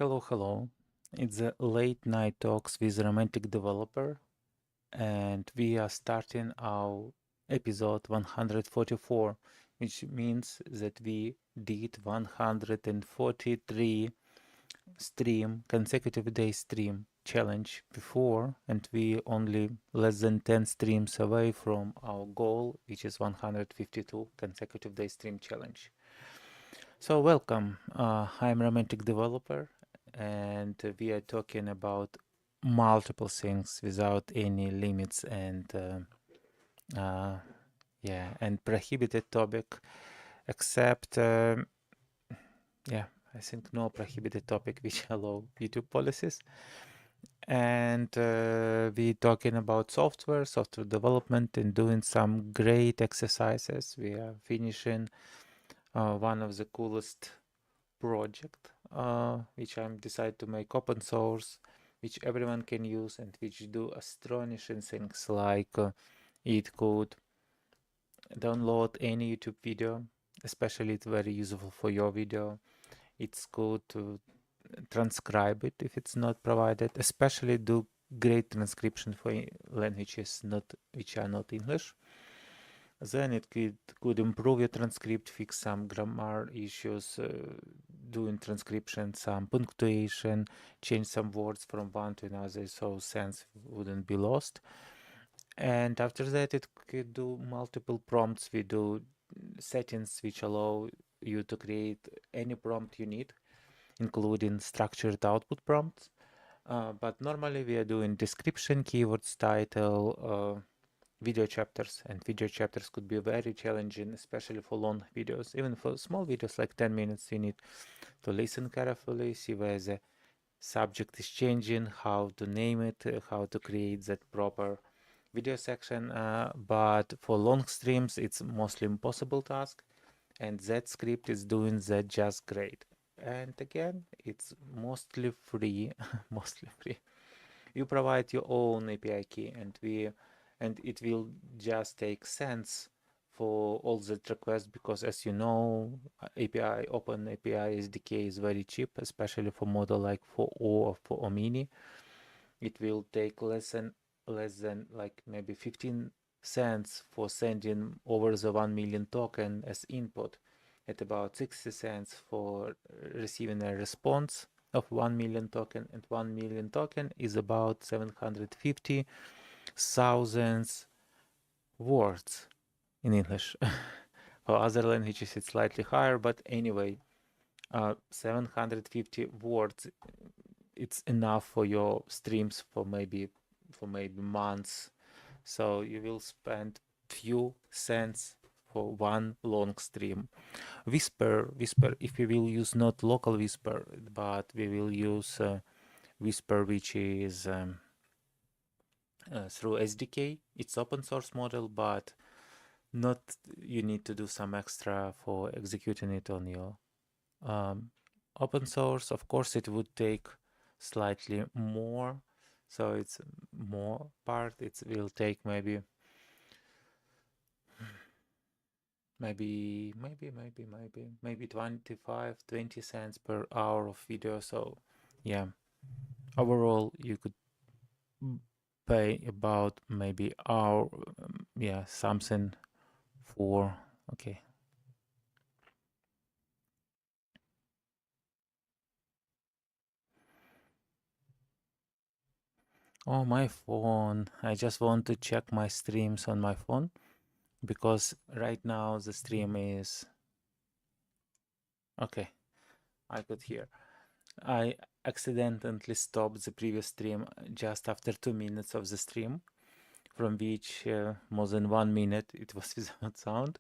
Hello. It's a late night talks with romantic developer, and we are starting our episode 144, which means that we did 143 consecutive day stream challenge before, and we only less than 10 streams away from our goal, which is 152 consecutive day stream challenge. So welcome. I'm romantic developer, and we are talking about multiple things without any limits and prohibited topic, except I think no prohibited topic which allow YouTube policies. And we talking about software development, and doing some great exercises. We are finishing one of the coolest project which I'm decided to make open source, which everyone can use, and which do astonishing things like it could download any YouTube video, especially it's very useful for your video. It's good to transcribe it if it's not provided, especially do great transcription for languages which are not English. Then it could improve your transcript, fix some grammar issues, doing transcription, some punctuation, change some words from one to another so sense wouldn't be lost. And after that, it could do multiple prompts. We do settings which allow you to create any prompt you need, including structured output prompts. But normally we are doing description, keywords, title, video chapters, and video chapters could be very challenging, especially for long videos. Even for small videos like 10 minutes, you need to listen carefully, see where the subject is changing, how to name it, how to create that proper video section. But for long streams, it's mostly impossible task, and that script is doing that just great. And again, it's mostly free, mostly free. You provide your own API key, and it will just take sense for all the requests, because as you know, API Open API SDK is very cheap, especially for model like for O or for Omini. It will take less than like maybe 15 cents for sending over the 1 million token as input, at about 60 cents for receiving a response of 1 million token, and 1 million token is about 750,000 words in English. For other languages it's slightly higher, but anyway, 750 words, it's enough for your streams for maybe months. So you will spend few cents for one long stream. Whisper, if we will use not local Whisper, but we will use Whisper, which is through SDK. It's open source model, but not you need to do some extra for executing it on your open source. Of course, it would take slightly more, so it's more part. It will take maybe 20 cents per hour of video. So yeah, overall you could pay about maybe hour, something for, okay. Oh, my phone. I just want to check my streams on my phone, because right now the stream is okay. I could hear. I accidentally stopped the previous stream just after 2 minutes of the stream, from which more than 1 minute it was without sound.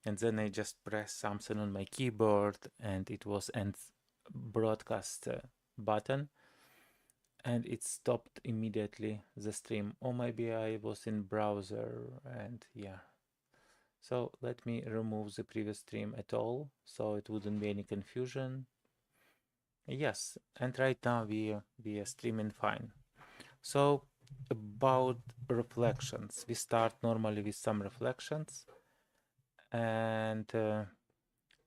And then I just pressed something on my keyboard, and it was end broadcast button, and it stopped immediately the stream. Or maybe I was in browser, and yeah. So let me remove the previous stream at all, so it wouldn't be any confusion. Yes, and right now we are streaming fine. So about reflections, we start normally with some reflections, and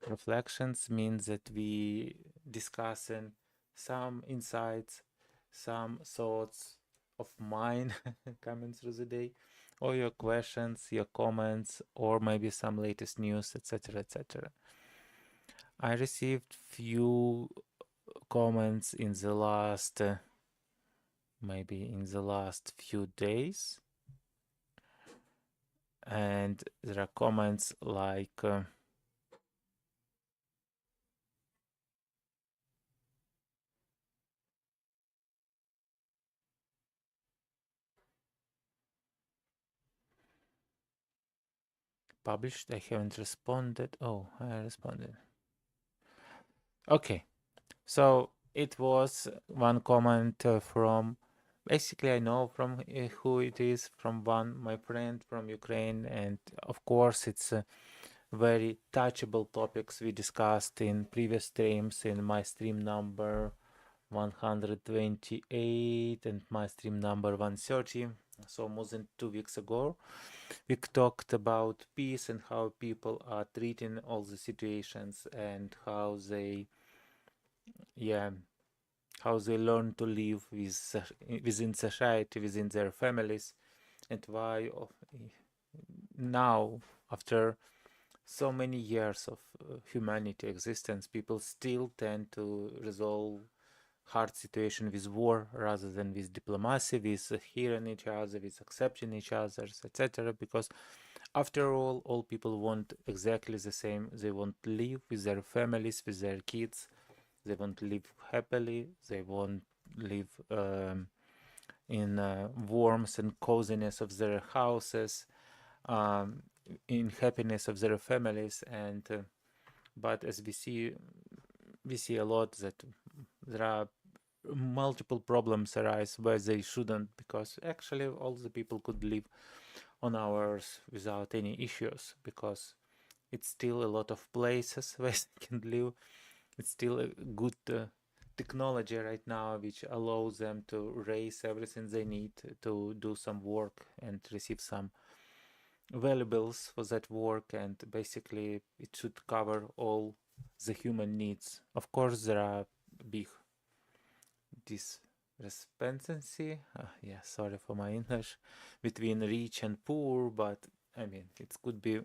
reflections means that we discussing some insights, some thoughts of mine coming through the day, or your questions, your comments, or maybe some latest news, etc., etc. I received few comments in the last, maybe in the last few days, and there are comments like, published, I haven't responded. Oh, I responded. Okay, so it was one comment from, basically I know from who it is, from one, my friend from Ukraine, and of course it's very touchable topics we discussed in previous streams, in my stream number 128 and my stream number 130, so more than 2 weeks ago. We talked about peace and how people are treating all the situations and how they, yeah, how they learn to live within society, within their families, and why now, after so many years of humanity existence, people still tend to resolve hard situation with war rather than with diplomacy, with hearing each other, with accepting each other, etc. Because after all people want exactly the same. They want to live with their families, with their kids. They want to live happily. They want to live in warmth and coziness of their houses, um, in happiness of their families. And but as we see a lot that there are multiple problems arise where they shouldn't, because actually all the people could live on our Earth without any issues, because it's still a lot of places where they can live. It's still a good technology right now which allows them to raise everything they need to do some work and receive some valuables for that work, and basically it should cover all the human needs. Of course there are big discrepancy, yeah, sorry for my English, between rich and poor, but I mean it could be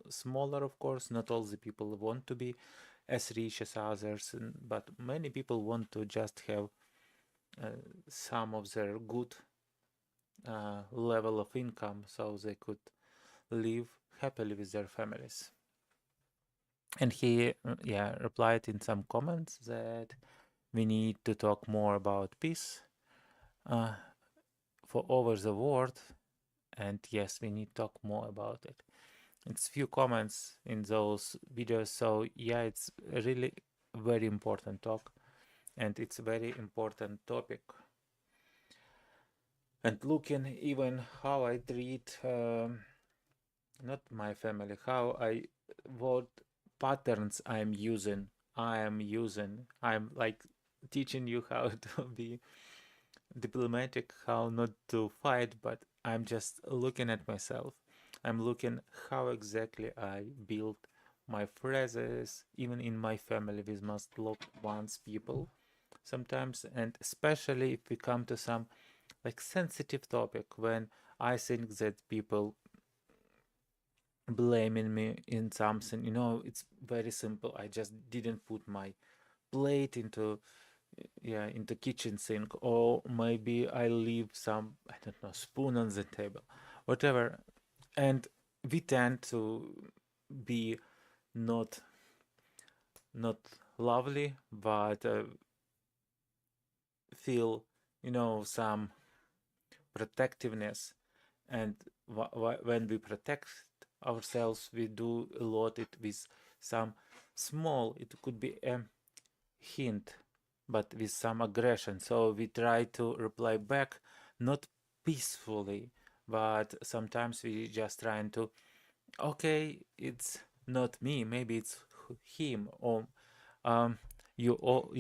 smaller. Of course not all the people want to be as rich as others, but many people want to just have some of their good level of income so they could live happily with their families. And he yeah, replied in some comments that we need to talk more about peace uh, for over the world, and yes, we need to talk more about it. It's few comments in those videos, so yeah, it's a really very important talk, and it's a very important topic. And looking even how I treat not my family, how I, what patterns I'm using, I'm like teaching you how to be diplomatic, how not to fight, but I'm just looking at myself. I'm looking how exactly I build my phrases, even in my family with most loved ones people sometimes, and especially if we come to some like sensitive topic when I think that people blaming me in something, you know, it's very simple. I just didn't put my plate into, yeah, into kitchen sink, or maybe I leave some, I don't know, spoon on the table, whatever. And we tend to be not not lovely, but feel, you know, some protectiveness. And when we protect ourselves, we do a lot it with some small, it could be a hint, but with some aggression. So we try to reply back, not peacefully, but sometimes we just trying to, okay, it's not me, maybe it's him, or um, you all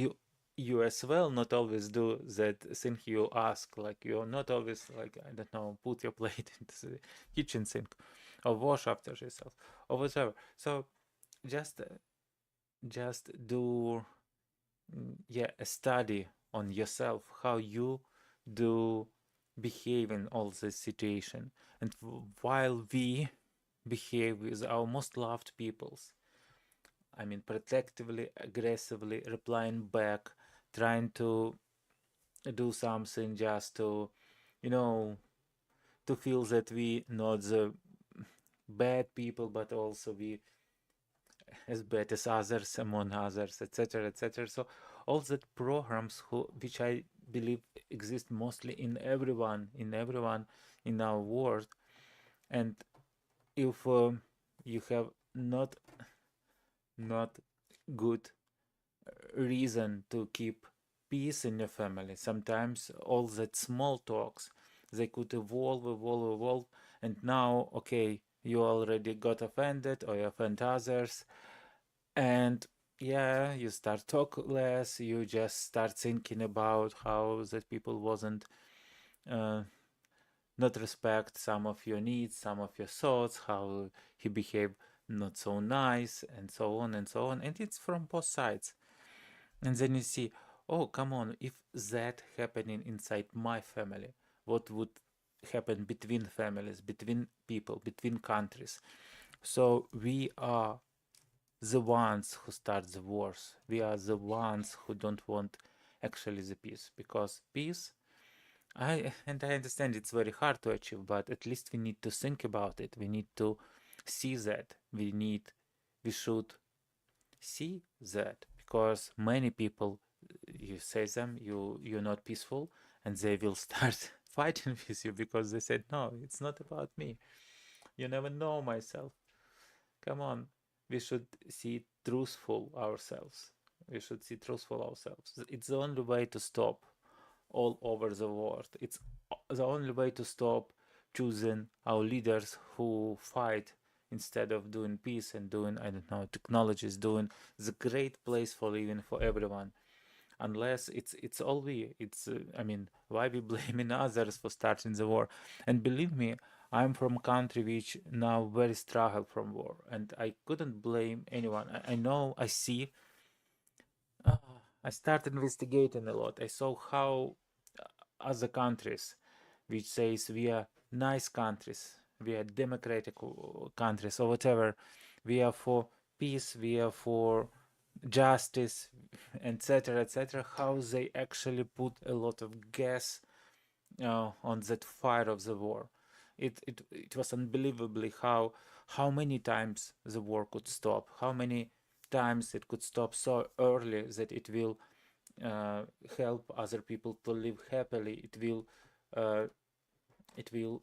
you as well not always do that thing you ask, like you're not always like, I don't know, put your plate into the kitchen sink or wash after yourself or whatever. So just just do yeah, a study on yourself, how you do behave in all this situation. And while we behave with our most loved peoples, I mean, protectively, aggressively, replying back, trying to do something just to, you know, to feel that we not the bad people, but also we as bad as others among others, etc., etc. So all that programs which I believe exist mostly in everyone in our world, and if you have not good reason to keep peace in your family, sometimes all that small talks they could evolve, and now okay, you already got offended or you offend others, and yeah, you start talk less, you just start thinking about how that people wasn't uh, not respect some of your needs, some of your thoughts, how he behaved not so nice, and so on and so on. And it's from both sides. And then you see, oh, come on, if that happening inside my family, what would happen between families, between people, between countries? So we are the ones who start the wars. We are the ones who don't want actually the peace, because peace, I understand it's very hard to achieve, but at least we need to think about it. We need to see that. We should see that, because many people, you say them, you're not peaceful, and they will start fighting with you because they said, no, it's not about me. You never know myself. Come on, we should see truthful ourselves. We should see truthful ourselves. It's the only way to stop all over the world. It's the only way to stop choosing our leaders who fight instead of doing peace and doing, I don't know, technologies, doing the great place for living for everyone. Unless it's all we, it's I mean, why we blaming others for starting the war? And believe me, I'm from a country which now very struggle from war, and I couldn't blame anyone. I know, I see, uh, I started investigating a lot. I saw how other countries, which says we are nice countries, we are democratic countries or whatever, we are for peace, we are for justice, etc., etc., how they actually put a lot of gas on that fire of the war. It was unbelievably how many times the war could stop, how many times it could stop so early that it will uh, help other people to live happily. Uh, it will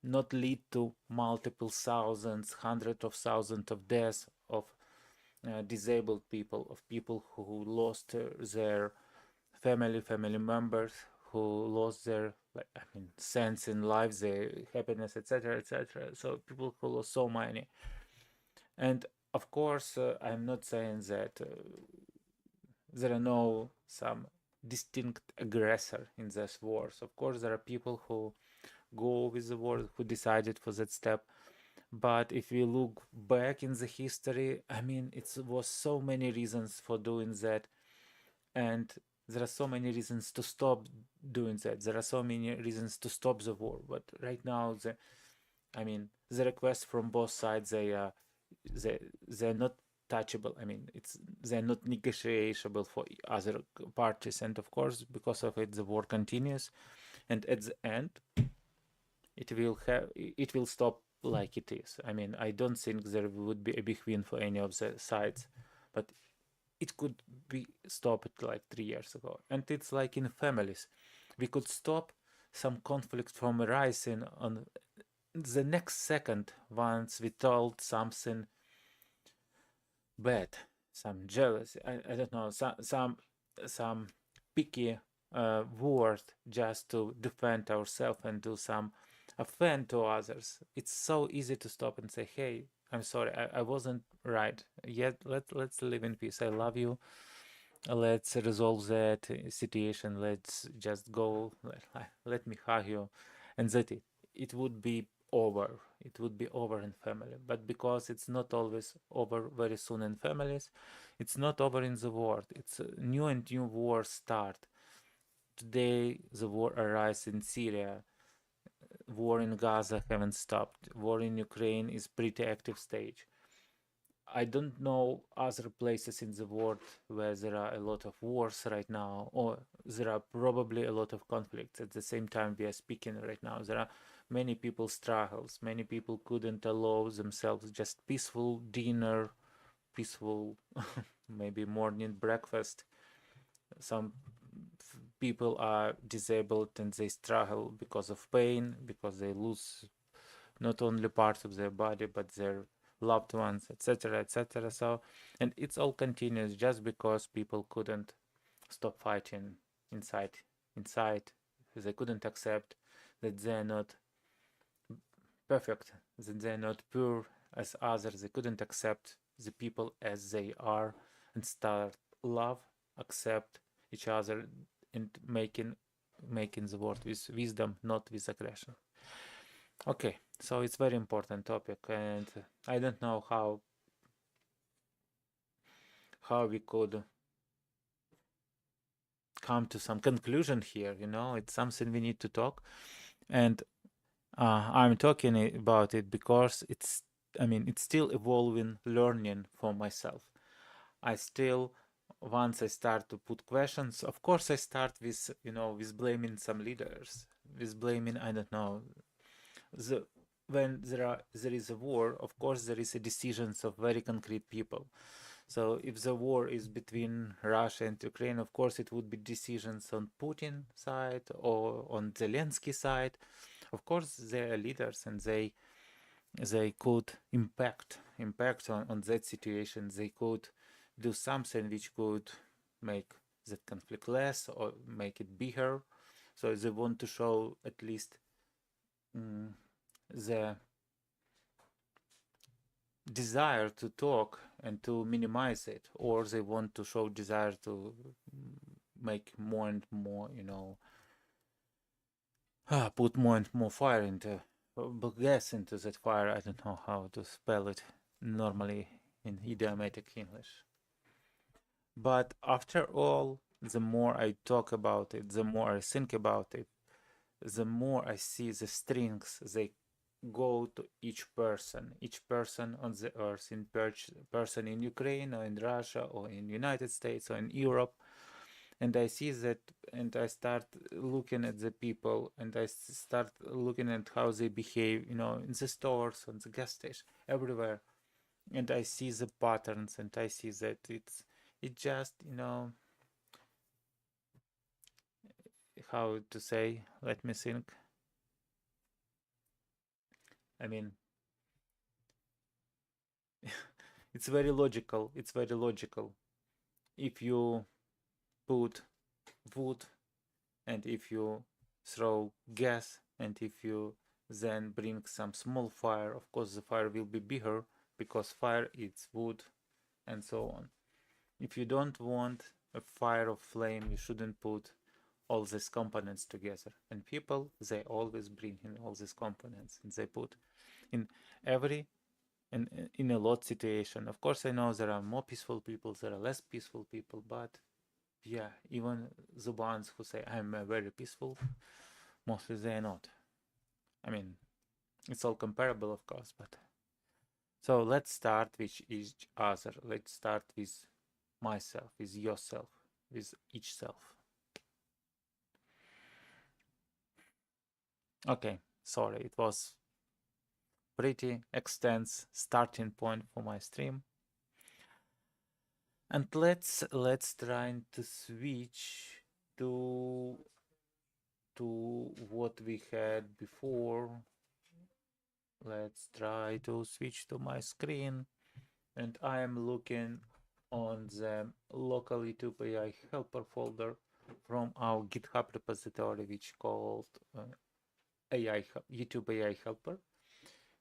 not lead to multiple thousands, hundreds of thousands of deaths of disabled people, of people who lost their family members, who lost their, like, I mean, sense in life, their happiness, etc., etc. So people who lost so many. And of course, I'm not saying that there are no some distinct aggressor in this wars. Of course, there are people who go with the war, who decided for that step. But if we look back in the history, I mean, it was so many reasons for doing that, and there are so many reasons to stop doing that. There are so many reasons to stop the war. But right now, I mean, the requests from both sides, they they're not touchable. I mean, they're not negotiable for other parties, and of course, because of it, the war continues, and at the end, it will stop like it is. I mean, I don't think there would be a big win for any of the sides, but it could be stopped like 3 years ago. And it's like in families, we could stop some conflict from arising on the next second once we told something bad, some jealousy, I don't know, some picky word just to defend ourselves and do some offend to others. It's so easy to stop and say, hey, I'm sorry, I wasn't right. Yet let's live in peace. I love you. Let's resolve that situation. Let's just go. Let me hug you, and that it would be over. It would be over in family. But because it's not always over very soon in families, It's not over in the world. It's a new and new wars start. Today, the war arises in Syria. War in Gaza haven't stopped. War in Ukraine is pretty active stage. I don't know other places in the world where there are a lot of wars right now, or there are probably a lot of conflicts at the same time we are speaking right now. There are many people struggles. Many people couldn't allow themselves just peaceful dinner, peaceful maybe morning breakfast. Some people are disabled and they struggle because of pain, because they lose not only parts of their body but their loved ones, etc., etc. So, and it's all continuous just because people couldn't stop fighting inside. Inside, they couldn't accept that they're not perfect, that they're not pure as others. They couldn't accept the people as they are and start love, accept each other, and making the world with wisdom, not with aggression. Okay, so it's very important topic, and I don't know how we could come to some conclusion here. You know, it's something we need to talk, and I'm talking about it because it's, I mean, it's still evolving, learning for myself. I still, once I start to put questions, of course, I start with, you know, with blaming some leaders, with blaming, I don't know, the when there is a war, of course there is a decisions of very concrete people. So if the war is between Russia and Ukraine, of course it would be decisions on Putin side or on Zelensky side. Of course they are leaders and they could impact on that situation. They could do something which could make that conflict less or make it bigger. So they want to show at least the desire to talk and to minimize it, or they want to show desire to make more and more, you know, put more and more fire into, gas into that fire. I don't know how to spell it normally in idiomatic English. But after all, the more I talk about it, the more I think about it, the more I see the strings they go to each person on the earth, in person in Ukraine or in Russia or in United States or in Europe. And I see that, and I start looking at the people, and I start looking at how they behave, you know, in the stores, on the gas station, everywhere. And I see the patterns, and I see that it just, you know, how to say, let me think. I mean, it's very logical. It's very logical. If you put wood and if you throw gas and if you then bring some small fire, of course the fire will be bigger because fire is wood and so on. If you don't want a fire of flame, you shouldn't put all these components together. And people, they always bring in all these components and they put in every in a lot situation. Of course, I know there are more peaceful people, there are less peaceful people, but yeah, even the ones who say I'm very peaceful, mostly they're not. I mean, it's all comparable, of course, but so let's start with each other. Let's start with myself, with yourself, with each self. Okay, sorry, it was pretty extensive starting point for my stream. And let's try to switch to what we had before. Let's try to switch to my screen, and I am looking on the local YouTube AI helper folder from our GitHub repository, which called YouTube AI helper.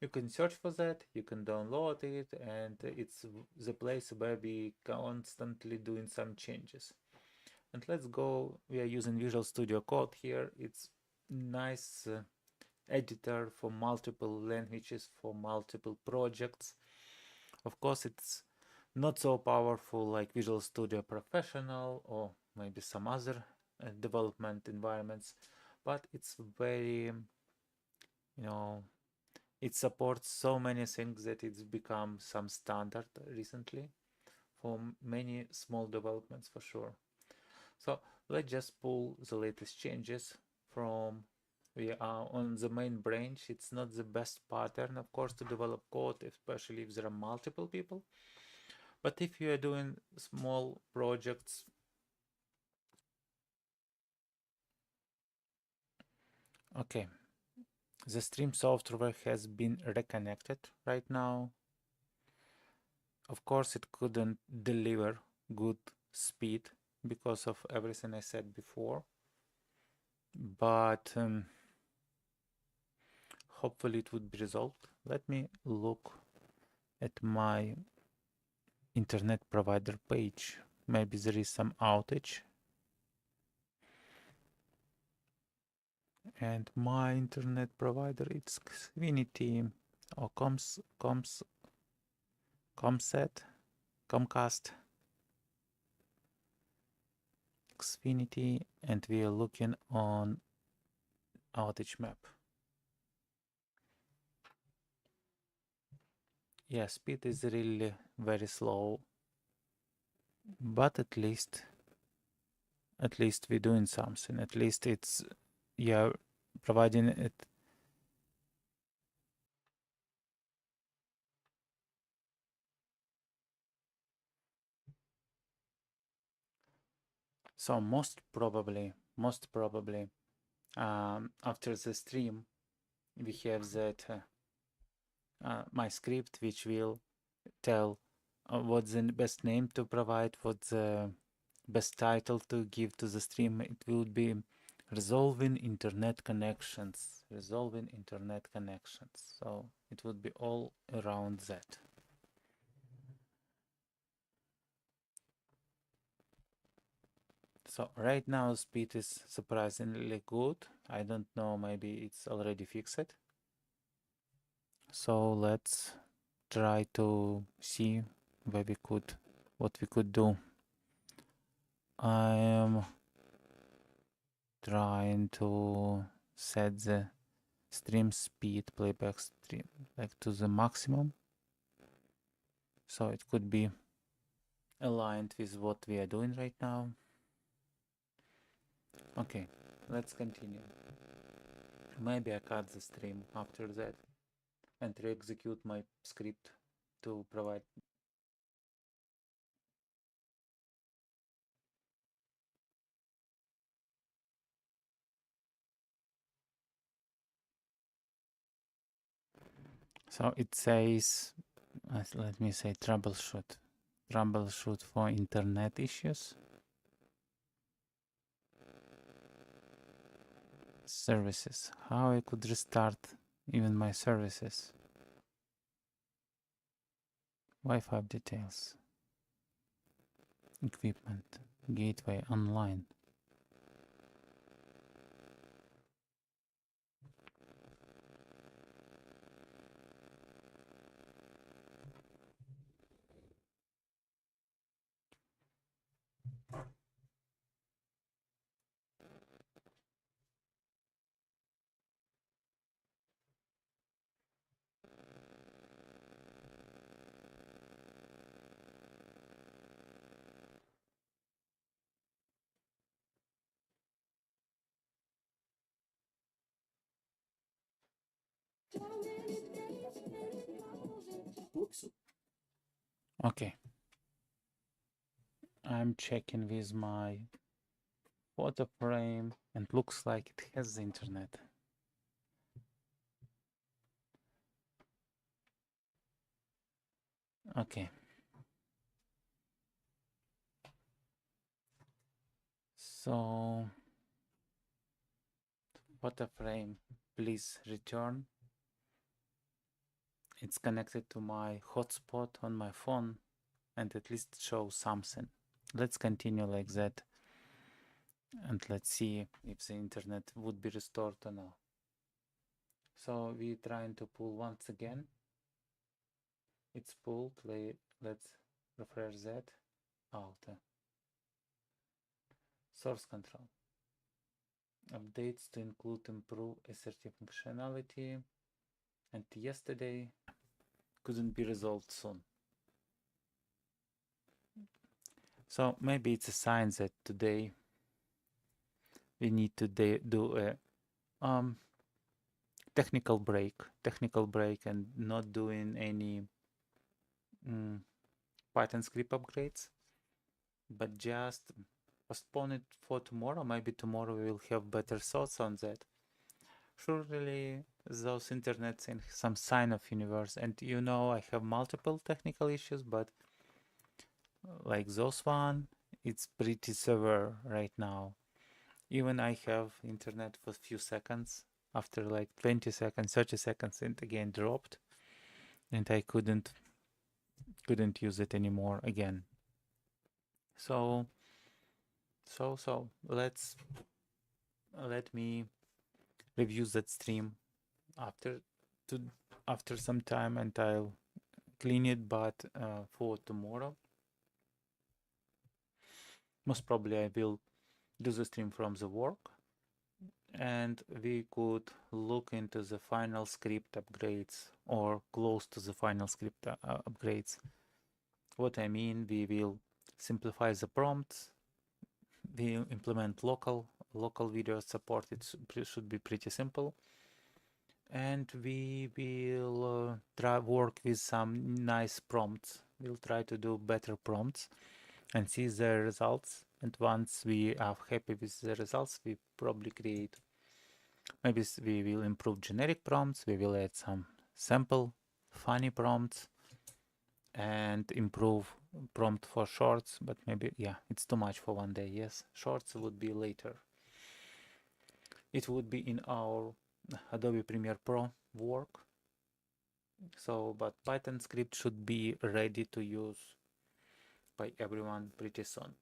You can search for that, you can download it, and it's the place where we constantly doing some changes. And let's go, we are using Visual Studio Code here. It's nice editor for multiple languages, for multiple projects. Of course, it's not so powerful like Visual Studio Professional or maybe some other development environments, but it's very, it supports so many things that it's become some standard recently for many small developments for sure. So let's just pull the latest changes from, we are on the main branch. It's not the best pattern, of course, to develop code, especially if there are multiple people. But if you are doing small projects, okay, the stream software has been reconnected right now. Of course, it couldn't deliver good speed because of everything I said before, but hopefully it would be resolved. Let me look at my internet provider page. Maybe there is some outage. And my internet provider, it's Xfinity or Comsat, Comcast, Xfinity, and we are looking on outage map. Yeah, speed is really very slow, but at least we're doing something. At least it's, yeah, providing it. So most probably, after the stream, we have that my script, which will tell what's the best name to provide, what's the best title to give to the stream. It will be resolving internet connections. So it would be all around that. So right now speed is surprisingly good. I don't know, maybe it's already fixed. So let's try to see what we could do. I am trying to set the stream speed, playback stream, like to the maximum, so it could be aligned with what we are doing right now. Okay, let's continue. Maybe I cut the stream after that and re-execute my script to provide. So it says, let me say troubleshoot for internet issues, services. How I could restart even my services? Wi-Fi details, equipment, gateway, online. Okay, I'm checking with my photo frame and looks like it has the internet. Okay. So, photo frame, please return. It's connected to my hotspot on my phone and at least show something. Let's continue like that. And let's see if the internet would be restored or not. So we're trying to pull once again. It's pulled. Let's refresh that. Alt. Source control. Updates to include improve assertive functionality. And yesterday couldn't be resolved soon. So maybe it's a sign that today we need to do a technical break and not doing any Python script upgrades, but just postpone it for tomorrow. Maybe tomorrow we will have better thoughts on that. Surely those internet things some sign of universe, and you know I have multiple technical issues, but like those one, it's pretty severe right now. Even I have internet for a few seconds, after like 20 seconds, 30 seconds, it again dropped, and I couldn't use it anymore again. So let me review that stream after some time, and I'll clean it, but for tomorrow most probably I will do the stream from the work, and we could look into the final script upgrades or close to the final script upgrades. What I mean, we will simplify the prompts, we implement local video support. It should be pretty simple, and we will try work with some nice prompts. We'll try to do better prompts and see the results, and once we are happy with the results, we probably create, maybe we will improve generic prompts, we will add some sample funny prompts and improve prompt for shorts, but maybe, yeah, it's too much for one day. Yes, shorts would be later. It would be in our Adobe Premiere Pro work. So, but Python script should be ready to use by everyone pretty soon.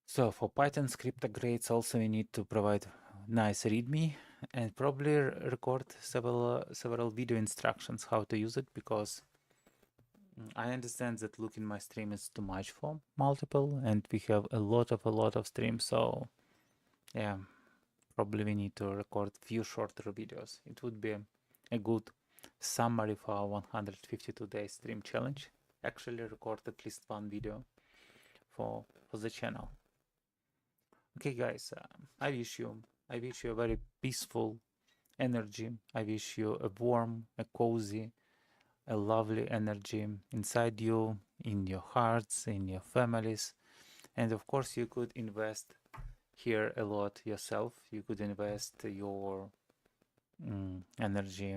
So for Python script upgrades also we need to provide nice README and probably record several video instructions how to use it, because I understand that looking my stream is too much for multiple, and we have a lot of streams. So yeah, probably we need to record few shorter videos. It would be a good summary for our 152 day stream challenge. Actually record at least one video for the channel. Okay guys, I wish you a very peaceful energy. I wish you a warm, a cozy, a lovely energy inside you, in your hearts, in your families. And of course you could invest here a lot yourself. You could invest your energy.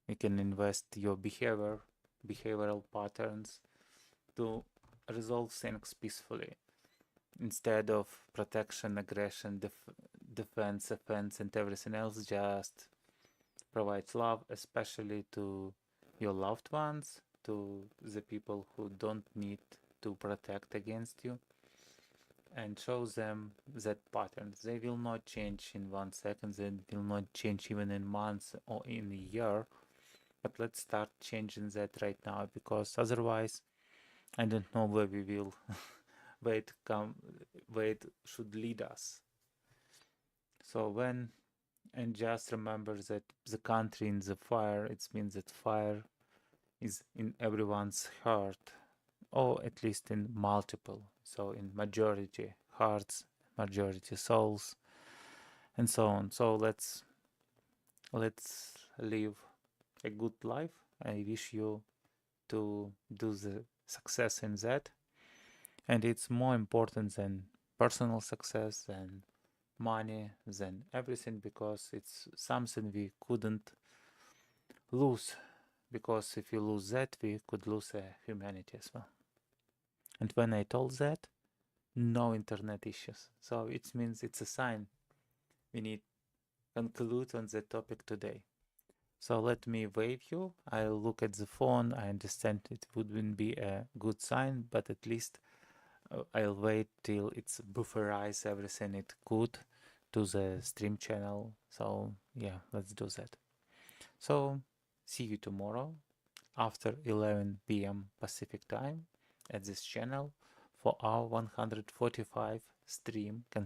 You can invest your behavioral patterns to resolve things peacefully, instead of protection, aggression, defense, offense, and everything else. Just provide love, especially to your loved ones, to the people who don't need to protect against you, and show them that patterns. They will not change in 1 second, they will not change even in months or in a year, but let's start changing that right now, because otherwise I don't know where we will where it should lead us. So and just remember that the country in the fire, it means that fire is in everyone's heart, or at least in multiple, so in majority hearts, majority souls, and so on. So let's live a good life. I wish you to do the success in that, and it's more important than personal success, than money, than everything, because it's something we couldn't lose, because if we lose that, we could lose humanity as well. And when I told that, no internet issues, so it means it's a sign we need conclude on the topic today. So let me wave you. I'll look at the phone. I understand it wouldn't be a good sign, but at least I'll wait till it's bufferize everything it could to the stream channel. So yeah, let's do that. So see you tomorrow after 11 p.m. Pacific time. at this channel for our 145 stream consecutive